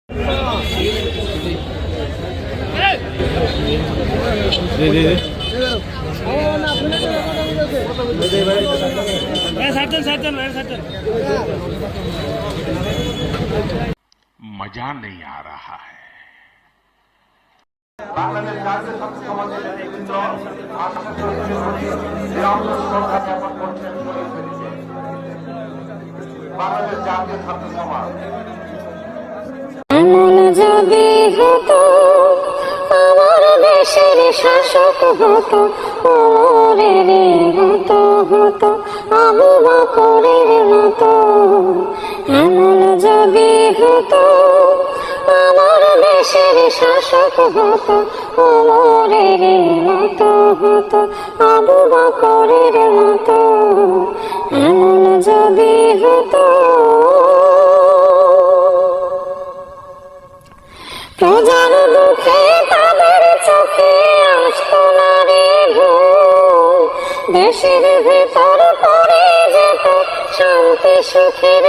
मजा नहीं आ रहा है। বাংলাদেশ জাতীয় ছাত্র সমাজের নেতৃবৃন্দ জ্ঞাপন করছেন বাংলাদেশ জাতীয় ছাত্র সমাজ। এমন যদি হতো আমার দেশের শাসক হতো, ওমরের হতো হতো আবু বকরের মতো। এমন যদি হতো আমার দেশের শাসক হতো, ওমরের মতো হতো আবু বকরের মতো। এমন যদি হতো প্রজার দুঃখে তাদের চোখে আসতো না রে ভুল, দেশের ভেতর পড়ে যেত শান্তি সুখের